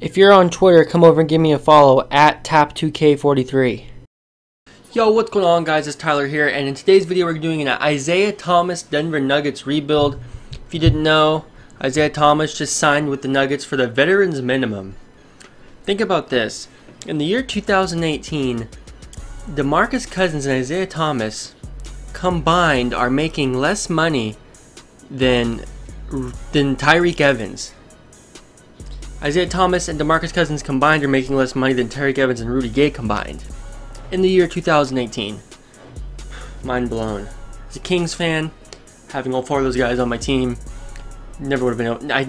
If you're on Twitter, come over and give me a follow at tap2k43. Yo, what's going on, guys? It's Tyler here, and in today's video we're doing an Isaiah Thomas Denver Nuggets rebuild. If you didn't know, Isaiah Thomas just signed with the Nuggets for the veterans minimum. Think about this. In the year 2018, DeMarcus Cousins and Isaiah Thomas combined are making less money than Tyreke Evans. Isaiah Thomas and DeMarcus Cousins combined are making less money than Tyreke Evans and Rudy Gay combined in the year 2018. Mind blown. As a Kings fan, having all four of those guys on my team, never would have been. I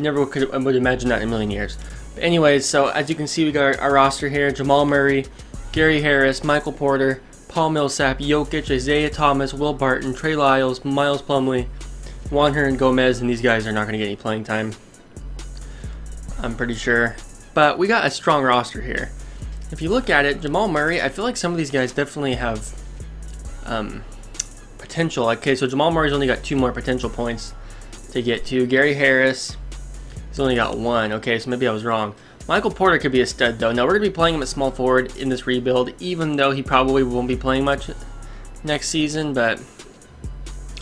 would imagine that in a million years. But anyways, so as you can see, we got our roster here: Jamal Murray, Gary Harris, Michael Porter, Paul Millsap, Jokic, Isaiah Thomas, Will Barton, Trey Lyles, Miles Plumlee, Juan Hernan-Gomez, and these guys are not going to get any playing time, I'm pretty sure. But we got a strong roster here. If you look at it, Jamal Murray, I feel like some of these guys definitely have potential. Okay, so Jamal Murray's only got 2 more potential points to get to. Gary Harris, he's only got 1. Okay, so maybe I was wrong. Michael Porter could be a stud, though. Now, we're going to be playing him at small forward in this rebuild, even though he probably won't be playing much next season, but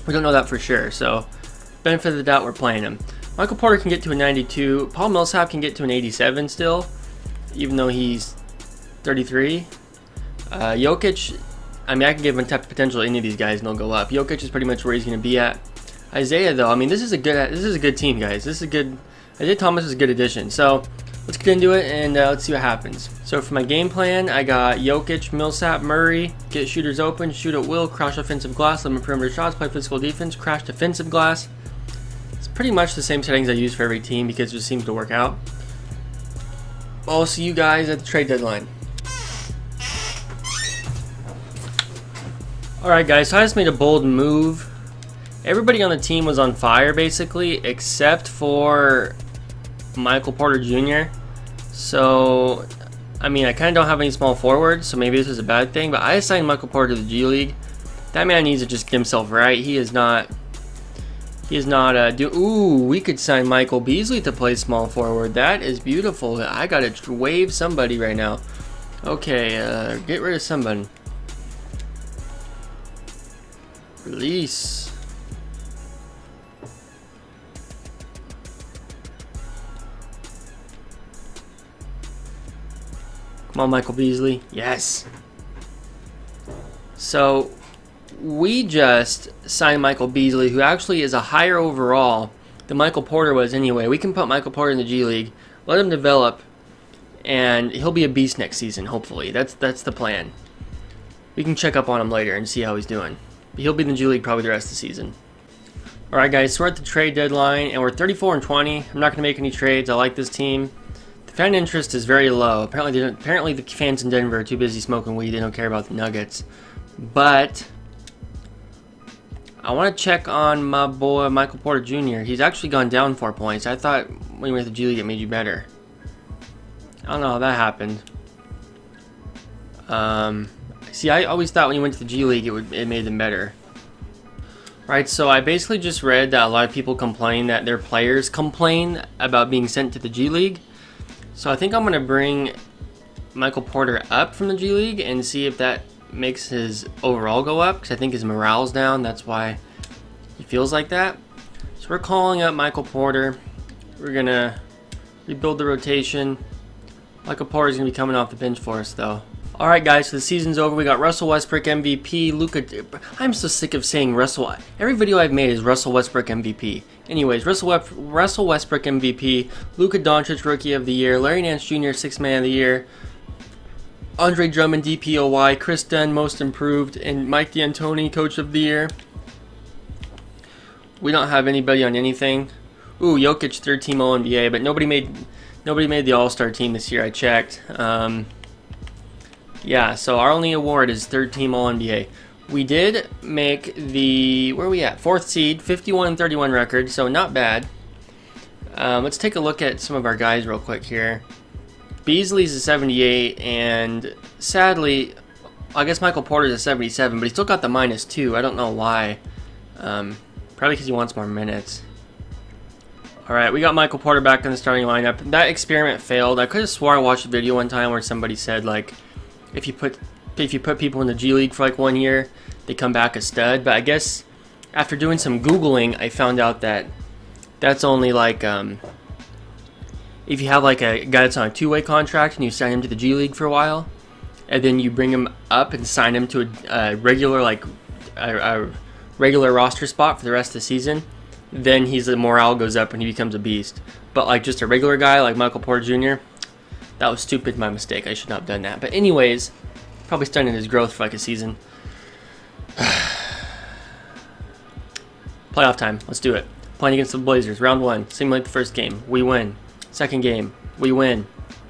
we don't know that for sure. So, benefit of the doubt, we're playing him. Michael Porter can get to a 92. Paul Millsap can get to an 87 still, even though he's 33. Jokic, I mean, I can give him a type of potential to any of these guys and they'll go up. Jokic is pretty much where he's going to be at. Isaiah, though, I mean, this is a good team, guys. This is a good. Isaiah Thomas is a good addition. So let's get into it and let's see what happens. So for my game plan, I got Jokic, Millsap, Murray, get shooters open, shoot at will, crash offensive glass, limit perimeter shots, play physical defense, crash defensive glass. It's pretty much the same settings I use for every team because it just seems to work out. I'll see you guys at the trade deadline. Alright guys, so I just made a bold move. Everybody on the team was on fire basically, except for Michael Porter Jr. So, I mean, I kind of don't have any small forwards, so maybe this is a bad thing, but I assigned Michael Porter to the G League. That man needs to just get himself right. He is not ooh, we could sign Michael Beasley to play small forward. That is beautiful. I gotta wave somebody right now. Okay, get rid of somebody. Release. Come on, Michael Beasley. Yes. So we just signed Michael Beasley, who actually is a higher overall than Michael Porter was anyway. We can put Michael Porter in the G League, let him develop, and he'll be a beast next season, hopefully. That's the plan. We can check up on him later and see how he's doing. But he'll be in the G League probably the rest of the season. Alright guys, so we're at the trade deadline, and we're 34-20. I'm not going to make any trades. I like this team. The fan interest is very low. Apparently the fans in Denver are too busy smoking weed. They don't care about the Nuggets. But I want to check on my boy Michael Porter Jr. He's actually gone down 4 points. I thought when you went to the G League it made you better. I don't know how that happened. See, I always thought when you went to the G League it made them better. Right, so I basically just read that a lot of people complain that their players complain about being sent to the G League. So I think I'm going to bring Michael Porter up from the G League and see if that makes his overall go up, because I think his morale's down. That's why he feels like that. So we're calling up Michael Porter. We're going to rebuild the rotation. Michael Porter's going to be coming off the bench for us, though. Alright guys, so the season's over. We got Russell Westbrook MVP, Luka. I'm so sick of saying Russell. Every video I've made is Russell Westbrook MVP. Anyways, Russell Westbrook MVP, Luka Doncic Rookie of the Year, Larry Nance Jr. Sixth Man of the Year, Andre Drummond DPOY, Chris Dunn Most Improved, and Mike D'Antoni Coach of the Year. We don't have anybody on anything. Ooh, Jokic third team All NBA, but nobody made the All-Star team this year. I checked. Yeah, so our only award is third team All NBA. We did make the, where are we at? 4th seed, 51-31 record, so not bad. Let's take a look at some of our guys real quick here. Beasley's a 78, and sadly, I guess Michael Porter's a 77, but he still got the -2. I don't know why. Probably because he wants more minutes. Alright, we got Michael Porter back in the starting lineup. That experiment failed. I could have swore I watched a video one time where somebody said, like, if you put people in the G League for like 1 year, they come back a stud. But I guess after doing some Googling, I found out that that's only like if you have like a guy that's on a two-way contract and you sign him to the G League for a while, and then you bring him up and sign him to a regular regular roster spot for the rest of the season, then the morale goes up and he becomes a beast. But like just a regular guy like Michael Porter Jr., that was stupid, my mistake. I should not have done that. But anyways, probably stunning his growth for like a season. Playoff time. Let's do it. Playing against the Blazers. Round 1. Simulate the first game. We win. Second game. We win.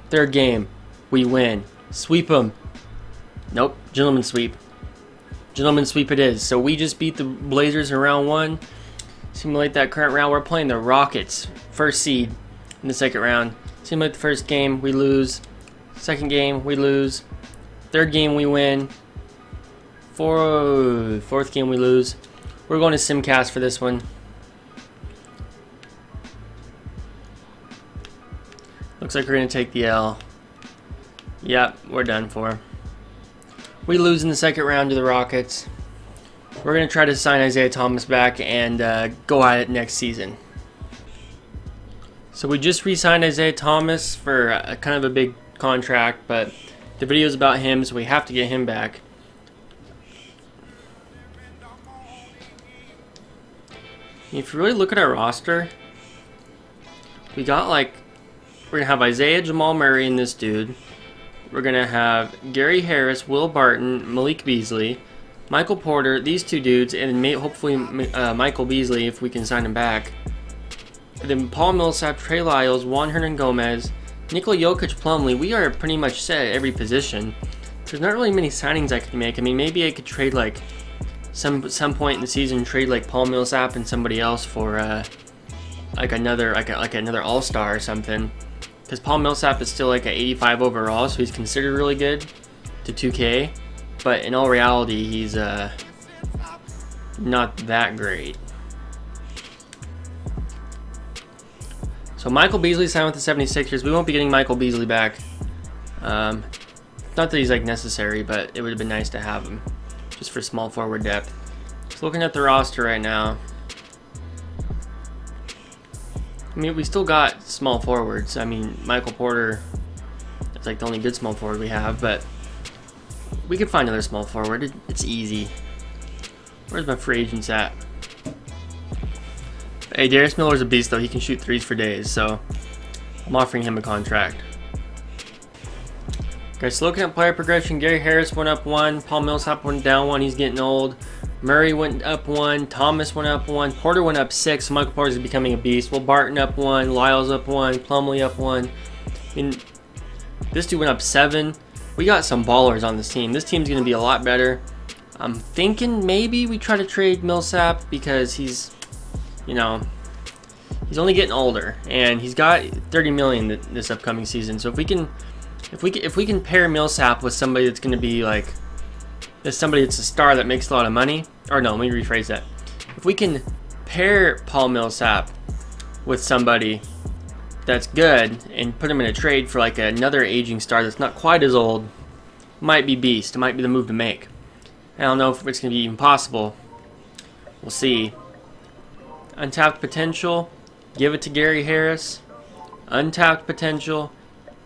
Third game. We win. Sweep them. Nope. Gentleman sweep. Gentleman sweep it is. So we just beat the Blazers in round 1. Simulate that current round. We're playing the Rockets. First seed in the second round. Simulate the first game. We lose. Second game. We lose. Third game. We win. Fourth game. We lose. We're going to Simcast for this one. Looks like we're going to take the L. Yep, we're done for. We lose in the second round to the Rockets. We're going to try to sign Isaiah Thomas back and go at it next season. So we just re-signed Isaiah Thomas for kind of a big contract, but the video is about him, so we have to get him back. If you really look at our roster, we got like, we're going to have Isaiah Jamal Murray in this dude. We're going to have Gary Harris, Will Barton, Malik Beasley, Michael Porter, these two dudes, and hopefully Michael Beasley if we can sign him back. And then Paul Millsap, Trey Lyles, Juan Hernan-Gomez, Nikola Jokic, Plumlee. We are pretty much set at every position. There's not really many signings I could make. I mean, maybe I could trade like some point in the season, trade like Paul Millsap and somebody else for like another all-star or something. Because Paul Millsap is still like an 85 overall, so he's considered really good to 2K. But in all reality, he's not that great. So Michael Beasley signed with the 76ers. We won't be getting Michael Beasley back. Not that he's like necessary, but it would have been nice to have him just for small forward depth. Just looking at the roster right now. I mean, we still got small forwards. I mean, Michael Porter is like the only good small forward we have, but we could find another small forward. It's easy. Where's my free agents at? Hey, Darius Miller's a beast, though. He can shoot threes for days, so I'm offering him a contract. Okay, so looking at player progression, Gary Harris went up 1, Paul Millsap went down 1, he's getting old. Murray went up 1, Thomas went up 1, Porter went up 6, so Michael Porter's becoming a beast. Will Barton up 1, Lyles up 1, Plumlee up 1. I mean, this dude went up 7. We got some ballers on this team. This team's going to be a lot better. I'm thinking maybe we try to trade Millsap because he's, you know, he's only getting older and he's got 30 million this upcoming season. So if we can pair Millsap with somebody that's going to be like, somebody that's a star that makes a lot of money, or no, let me rephrase that. If we can pair Paul Millsap with somebody that's good and put him in a trade for like another aging star that's not quite as old, might be beast. It might be the move to make. I don't know if it's going to be even possible. We'll see. Untapped potential, give it to Gary Harris. Untapped potential,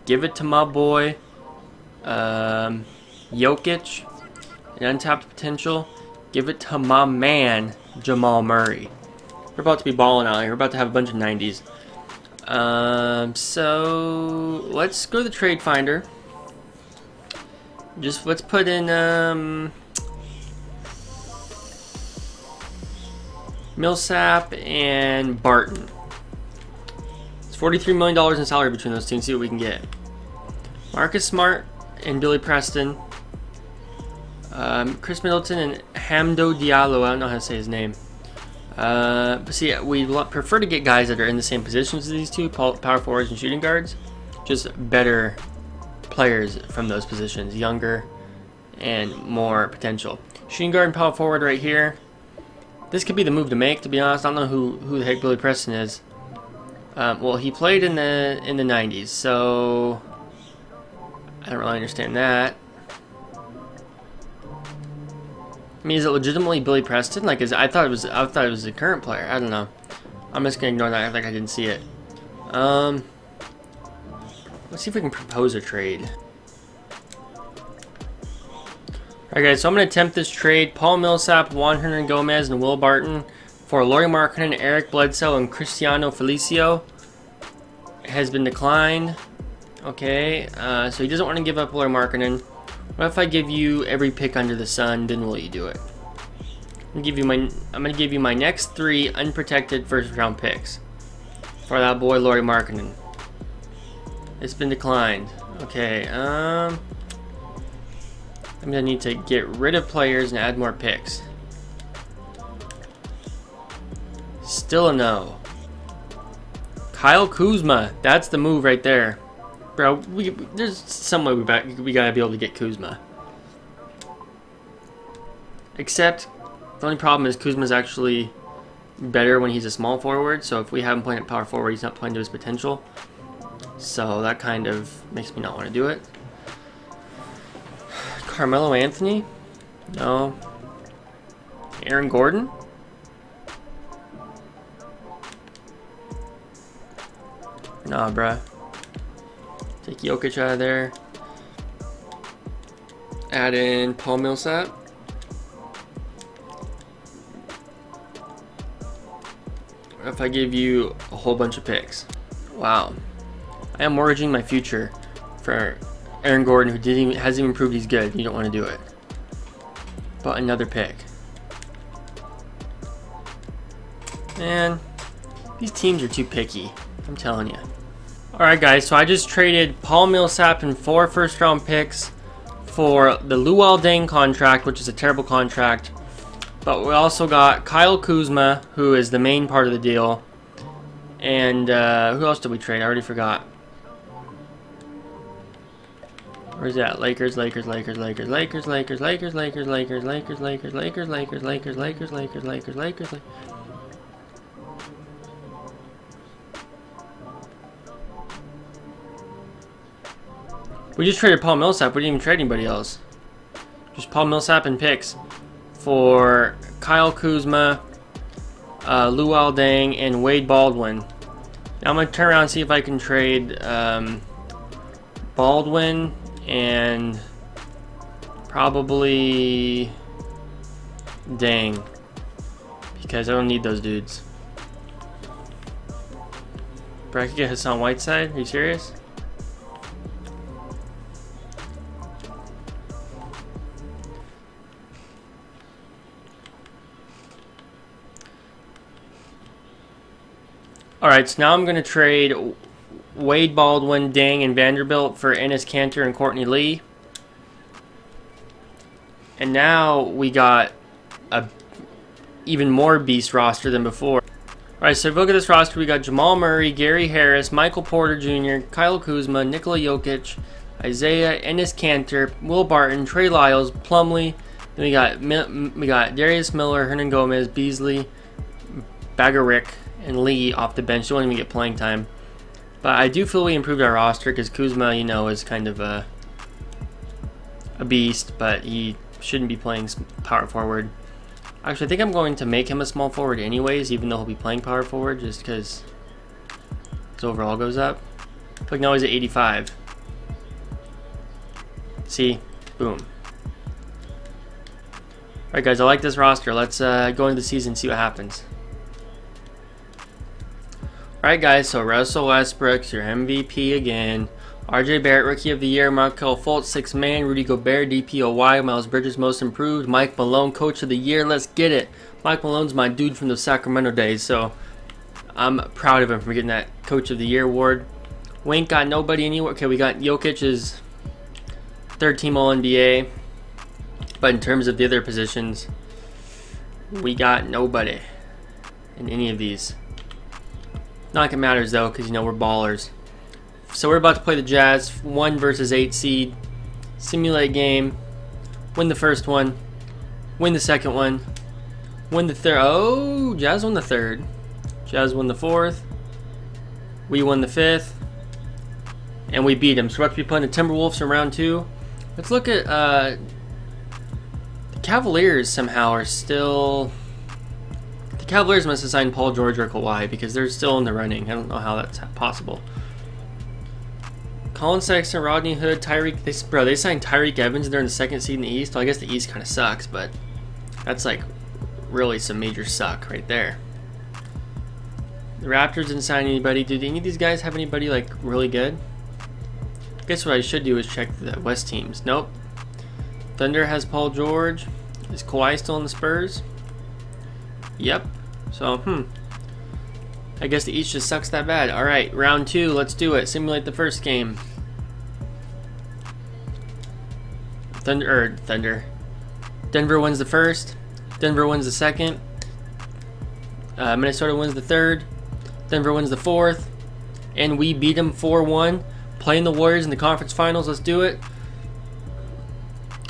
give it to my boy Jokic. And untapped potential, give it to my man Jamal Murray. We're about to be balling out here. We're about to have a bunch of 90s. So let's go to the trade finder. Just let's put in Millsap and Barton. It's $43 million in salary between those two, and see what we can get. Marcus Smart and Billy Preston. Chris Middleton and Hamdo Diallo. I don't know how to say his name. But see, we prefer to get guys that are in the same positions as these two, power forwards and shooting guards. Just better players from those positions, younger and more potential. Shooting guard and power forward right here. This could be the move to make, to be honest. I don't know who the heck Billy Preston is. Well, he played in the 90s, so I don't really understand that. I mean, is it legitimately Billy Preston? Like, I thought it was a current player. I don't know. I'm just gonna ignore that. I think I didn't see it. Let's see if we can propose a trade. Alright, guys. So I'm gonna attempt this trade: Paul Millsap, Juan Hernangomez, and Will Barton for Lauri Markkanen, Eric Bledsoe, and Cristiano Felicio. It has been declined. Okay. So he doesn't want to give up Lauri Markkanen. What if I give you every pick under the sun? Then will you do it? I'm gonna give you my next 3 unprotected first-round picks for that boy Lauri Markkanen. It's been declined. Okay. I'm gonna need to get rid of players and add more picks. Still a no. Kyle Kuzma. That's the move right there. Bro, there's some way we gotta be able to get Kuzma. Except, the only problem is Kuzma's actually better when he's a small forward. So if we have him playing at power forward, he's not playing to his potential. So that kind of makes me not want to do it. Carmelo Anthony? No. Aaron Gordon? Nah, bruh. Take Jokic out of there. Add in Paul Millsap. If I give you a whole bunch of picks. Wow. I am mortgaging my future for Aaron Gordon, who hasn't even proved he's good. You don't want to do it. But another pick. Man, these teams are too picky. I'm telling you. Alright guys, so I just traded Paul Millsap and 4 first-round picks for the Luol Deng contract, which is a terrible contract. But we also got Kyle Kuzma, who is the main part of the deal. And who else did we trade? I already forgot. Where's that? Lakers, Lakers, Lakers, Lakers, Lakers, Lakers, Lakers, Lakers, Lakers, Lakers, Lakers, Lakers, Lakers, Lakers, Lakers, Lakers, Lakers, Lakers. We just traded Paul Millsap. We didn't even trade anybody else. Just Paul Millsap and picks for Kyle Kuzma, Luol Deng, and Wade Baldwin. Now I'm going to turn around and see if I can trade Baldwin and probably Deng, because I don't need those dudes. But I could get Hassan Whiteside. Are you serious? Alright, so now I'm going to trade Wade Baldwin, Deng, and Vanderbilt for Enes Kanter and Courtney Lee. And now we got a even more beast roster than before. Alright, so if you look at this roster, we got Jamal Murray, Gary Harris, Michael Porter Jr., Kyle Kuzma, Nikola Jokic, Isaiah, Enes Kanter, Will Barton, Trey Lyles, Plumlee. Then we got Darius Miller, Hernangomez, Beasley, Bagaric, and Lee off the bench. Don't even get playing time. But I do feel we improved our roster because Kuzma, you know, is kind of a beast, but he shouldn't be playing power forward. Actually, I think I'm going to make him a small forward anyways, even though he'll be playing power forward, just because his overall goes up. Look, now he's at 85. See? Boom. Alright guys, I like this roster. Let's go into the season and see what happens. Alright guys, so Russell Westbrook's your MVP again. RJ Barrett, Rookie of the Year. Markelle Fultz, 6th man. Rudy Gobert, DPOY. Miles Bridges, Most Improved. Mike Malone, Coach of the Year. Let's get it. Mike Malone's my dude from the Sacramento days, so I'm proud of him for getting that Coach of the Year award. We ain't got nobody anywhere. Okay, we got Jokic's 3rd team All-NBA. But in terms of the other positions, we got nobody in any of these. Not like it matters though, because you know we're ballers. So we're about to play the Jazz, 1 versus 8 seed. Simulate game. Win the first one. Win the second one. Win the third. Oh, Jazz won the third. Jazz won the fourth. We won the 5th. And we beat them. So we're about to be playing the Timberwolves in round 2. Let's look at the Cavaliers somehow are still... The Cavaliers must have signed Paul George or Kawhi because they're still in the running. I don't know how that's possible. Colin Sexton, Rodney Hood, Tyreek... They signed Tyreek Evans and they're in the 2nd seed in the East. Well, I guess the East kind of sucks, but that's like really some major suck right there. The Raptors didn't sign anybody. Did any of these guys have anybody like really good? I guess what I should do is check the West teams. Nope. Thunder has Paul George. Is Kawhi still in the Spurs? Yep. So, I guess the East just sucks that bad. Alright, round 2. Let's do it. Simulate the first game. Thunder. Denver wins the 1st. Denver wins the 2nd. Minnesota wins the 3rd. Denver wins the 4th. And we beat them 4-1. Playing the Warriors in the conference finals. Let's do it.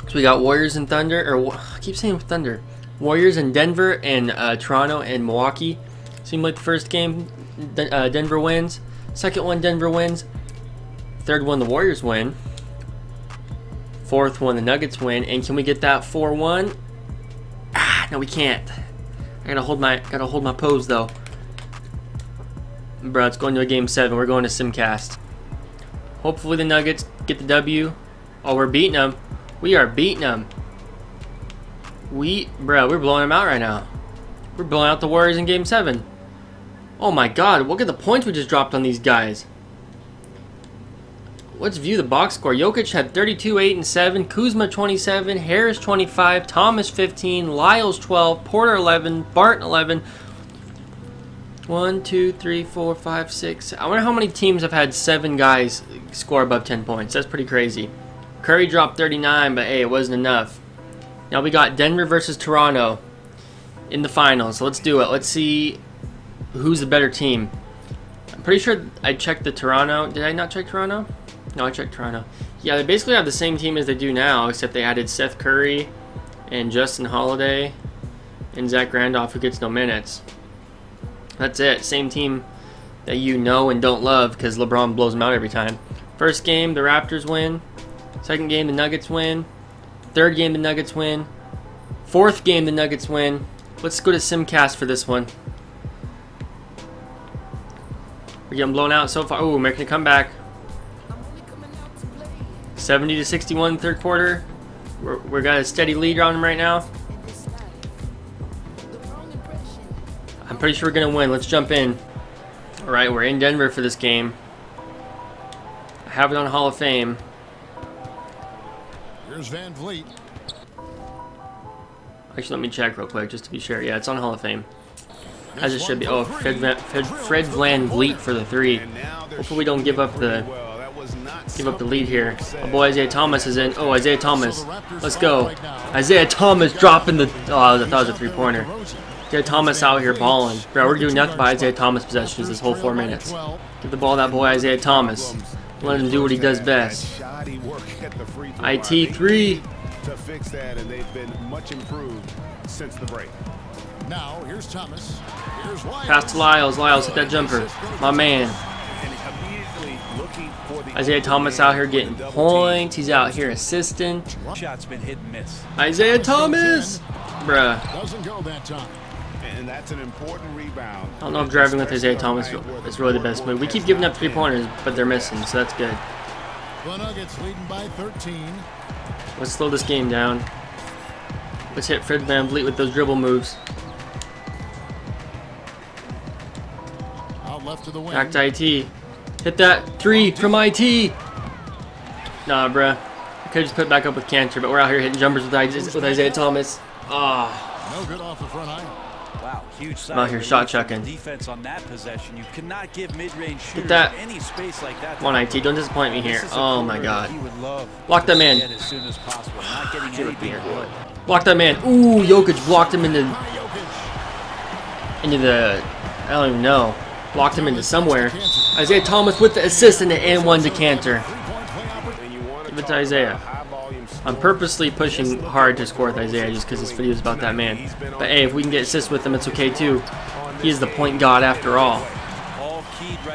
So we got Warriors and Thunder, or I keep saying Thunder. Warriors in Denver and Toronto and Milwaukee. Seemed like the first game Denver wins. Second one Denver wins. Third one the Warriors win. Fourth one the Nuggets win. And can we get that 4-1? Ah, no we can't. I gotta hold my pose though. Bro, it's going to a game 7. We're going to Simcast. Hopefully the Nuggets get the W. Oh, we're beating them. We are beating them. Bro, we're blowing them out right now. We're blowing out the Warriors in game 7. Oh my god, look at the points we just dropped on these guys. Let's view the box score. Jokic had 32, 8, and 7. Kuzma 27. Harris 25. Thomas 15. Lyles 12. Porter 11. Barton 11. 1, 2, 3, 4, 5, 6. I wonder how many teams have had 7 guys score above 10 points. That's pretty crazy. Curry dropped 39, but hey, it wasn't enough. Now we got Denver versus Toronto in the finals. So let's do it. Let's see who's the better team. I'm pretty sure I checked the Toronto. Did I not check Toronto? No, I checked Toronto. Yeah, they basically have the same team as they do now, except they added Seth Curry and Justin Holiday and Zach Randolph, who gets no minutes. That's it. Same team that you know and don't love because LeBron blows them out every time. First game, the Raptors win. Second game, the Nuggets win. Third game, the Nuggets win. Fourth game, the Nuggets win. Let's go to Simcast for this one. We're getting blown out so far. Ooh, making a comeback. 70-61 third quarter. We're got a steady lead on them right now. I'm pretty sure we're going to win. Let's jump in. Alright, we're in Denver for this game. I have it on Hall of Fame. Here's Van Vliet. Actually, let me check real quick just to be sure. Yeah, it's on Hall of Fame. As it should be. Oh, Fred Van Vliet for the 3. Hopefully we don't give up the lead here. My boy Isaiah Thomas is in. Oh, Isaiah Thomas. Let's go. Isaiah Thomas dropping the... Oh, I thought it was a 3-pointer. Isaiah Thomas out here balling. Bro, we're doing nothing by Isaiah Thomas possessions this whole 4 minutes. Give the ball to that boy Isaiah Thomas. Let him do what he does best. IT 3. To fix that, and they've been much improved since the break. Now here's Thomas. Here's Lyles. Pass to Lyles. Lyles hit that jumper. My man. Isaiah Thomas out here getting points. He's out here assisting. Shot's been hit and miss. Isaiah Thomas! Bruh. Doesn't go that time. And that's an important rebound. I don't know if driving with Isaiah Thomas is really the best move. We keep giving up 3-pointers, but they're missing, so that's good. The Nuggets leading by 13. Let's slow this game down. Let's hit Fred Van Vliet with those dribble moves. Out left to the wing. Back to IT. Hit that 3 from IT. Nah, bruh. I could just put it back up with Cantor, but we're out here hitting jumpers with Isaiah Thomas. Ah. No good off the front eye. Wow, huge I'm out here shot chucking. Defense on that possession. You cannot give mid-range shooters that. any space like that. Come on, IT. Don't disappoint me here. Oh my god. He would love Block that man. as soon as possible. Not getting anything good. Block that man. Ooh, Jokic blocked him into the... I don't even know. Blocked him into somewhere. Isaiah Thomas with the assist and the and-one to Cantor. Give it to Isaiah. I'm purposely pushing hard to score with Isaiah just because this video is about that man. But hey, if we can get assists with him, it's okay too. He is the point god after all.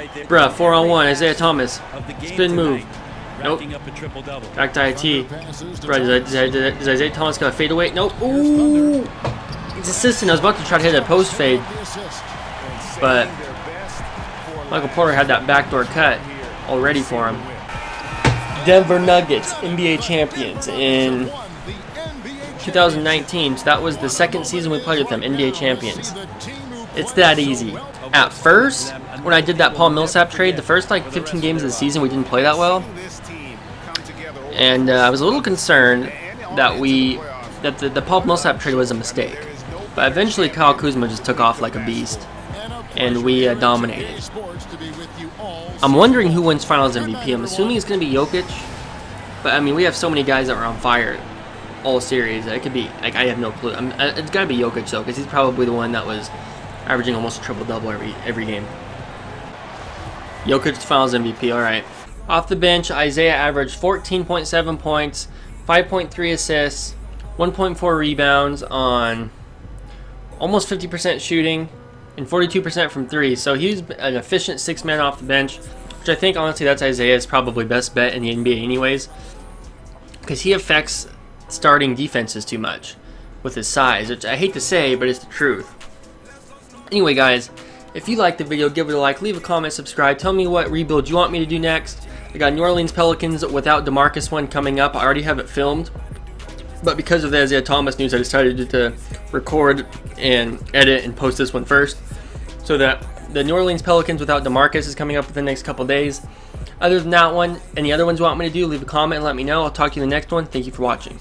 right there. Bruh, 4-on-1, Isaiah Thomas. Of the game Spin move. tonight, Nope. racking up a triple-double. Back to IT. Bruh, does Isaiah Thomas got a fade away? Nope. Ooh! He's assisting. I was about to try to hit a post fade, but Michael Porter had that backdoor cut all ready for him. Denver Nuggets, NBA champions in 2019. So that was the second season we played with them, NBA champions. It's that easy. At first, when I did that Paul Millsap trade, the first like 15 games of the season, we didn't play that well. And I was a little concerned that the Paul Millsap trade was a mistake. But eventually Kyle Kuzma just took off like a beast, and we dominated. I'm wondering who wins Finals MVP. I'm assuming it's going to be Jokic, but I mean, we have so many guys that were on fire all series. It could be, like, I have no clue. It's got to be Jokic though, because he's probably the one that was averaging almost a triple-double every game. Jokic's Finals MVP, all right. Off the bench, Isaiah averaged 14.7 points, 5.3 assists, 1.4 rebounds on almost 50% shooting, and 42% from three. So he's an efficient six-man off the bench, which I think, honestly, that's Isaiah's probably best bet in the NBA anyways, because he affects starting defenses too much with his size, which I hate to say, but it's the truth. Anyway, guys, if you liked the video, give it a like, leave a comment, subscribe, tell me what rebuild you want me to do next. I got New Orleans Pelicans without DeMarcus one coming up. I already have it filmed, but because of the Isaiah Thomas news, I decided to record and edit and post this one first, so that the New Orleans Pelicans without DeMarcus is coming up within the next couple days. Other than that one, any other ones you want me to do, leave a comment and let me know. I'll talk to you in the next one. Thank you for watching.